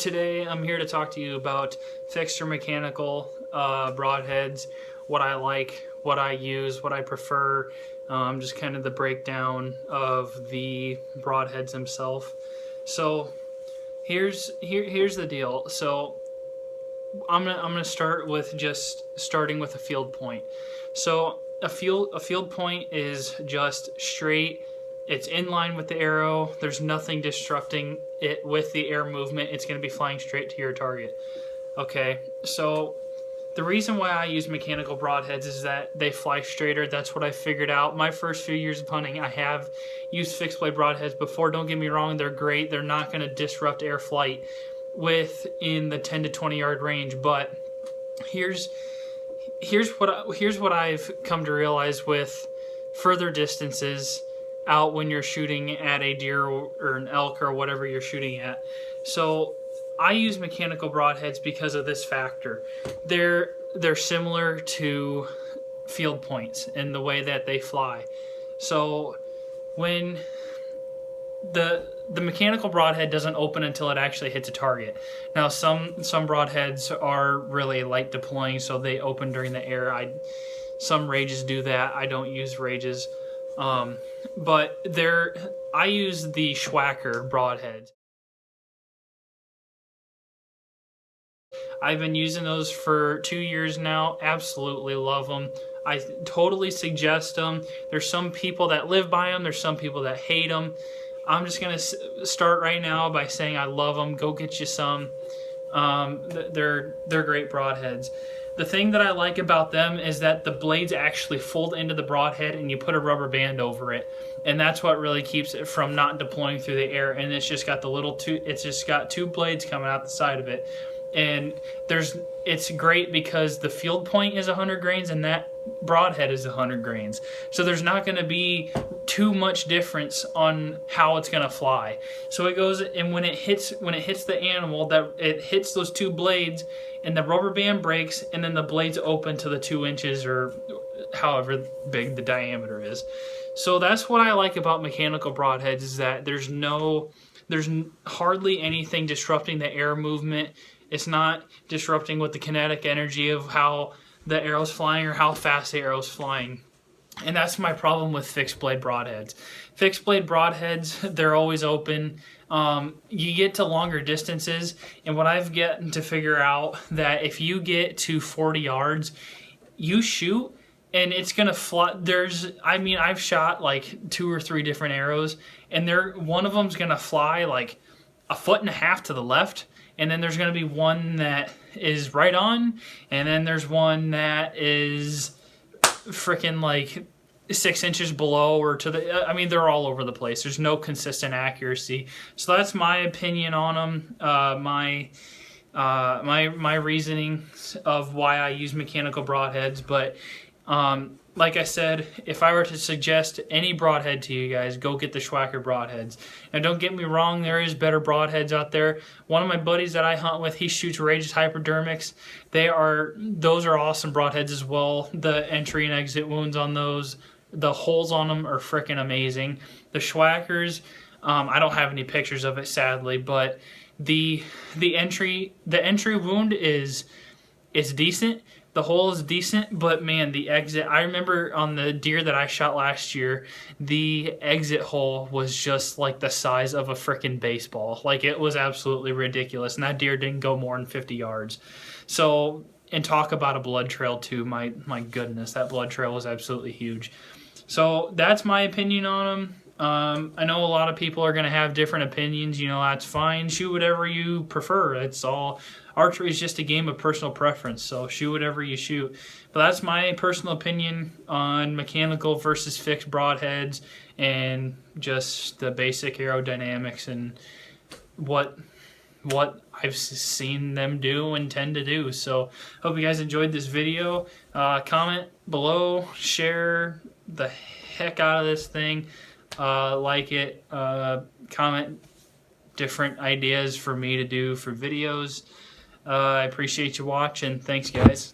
Today I'm here to talk to you about fixed or mechanical broadheads, what I like, what I use, what I prefer, just kind of the breakdown of the broadheads themselves. So here's the deal. So I'm gonna start with starting with a field point. So a field point is just straight. It's in line with the arrow. There's nothing disrupting it with the air movement. It's going to be flying straight to your target. Okay, so the reason why I use mechanical broadheads is that they fly straighter. That's what I figured out. My first few years of hunting, I have used fixed blade broadheads before. Don't get me wrong, they're great. They're not going to disrupt air flight within the 10 to 20 yard range. But here's what I've come to realize with further distances out when you're shooting at a deer or an elk or whatever you're shooting at. So I use mechanical broadheads because of this factor. They're similar to field points in the way that they fly. So when the mechanical broadhead doesn't open until it actually hits a target. Now some broadheads are really light deploying, so they open during the air. Some rages do that. I don't use rages. But I use the Schwacker broadheads. I've been using those for 2 years now. Absolutely love them. I totally suggest them. There's some people that live by them. There's some people that hate them. I'm just going to start right now by saying I love them. Go get you some. They're great broadheads. The thing that I like about them is that the blades actually fold into the broadhead and you put a rubber band over it. And that's what really keeps it from not deploying through the air. And it's just got it's just got two blades coming out the side of it. And it's great because the field point is 100 grains and that broadhead is 100 grains. So there's not going to be too much difference on how it's going to fly. So it goes, and when it hits the animal, that it hits those two blades and the rubber band breaks and then the blades open to the 2 inches or however big the diameter is. So that's what I like about mechanical broadheads, is that there's hardly anything disrupting the air movement. It's not disrupting with the kinetic energy of how the arrow's flying or how fast the arrow's flying. And that's my problem with fixed blade broadheads. Fixed blade broadheads, they're always open. You get to longer distances, and what I've gotten to figure out that if you get to 40 yards, you shoot, and it's gonna fly. I've shot like 2 or 3 different arrows, and one of them's gonna fly like 1.5 feet to the left, and then there's gonna be one that is right on, and then there's one that is freaking like 6 inches below or to the. They're all over the place. There's no consistent accuracy. So that's my opinion on them. My reasoning of why I use mechanical broadheads, but. Like I said, if I were to suggest any broadhead to you guys, go get the Schwacker broadheads. Now don't get me wrong, there is better broadheads out there. One of my buddies that I hunt with, he shoots Rage's hypodermics. Those are awesome broadheads as well. The entry and exit wounds on those, the holes on them are freaking amazing. The Schwackers, I don't have any pictures of it sadly, but the entry wound is decent. The hole is decent, but man, the exit, I remember on the deer that I shot last year, the exit hole was just like the size of a freaking baseball. Like, it was absolutely ridiculous, and that deer didn't go more than 50 yards. So, and talk about a blood trail too, my goodness, that blood trail was absolutely huge. So that's my opinion on them. I know a lot of people are going to have different opinions. That's fine. Shoot whatever you prefer. It's all. Archery is just a game of personal preference, so shoot whatever you shoot. But that's my personal opinion on mechanical versus fixed broadheads and just the basic aerodynamics and what I've seen them do and tend to do. So hope you guys enjoyed this video. Comment below, share the heck out of this thing. Like it, comment different ideas for me to do for videos. I appreciate you watching. Thanks, guys.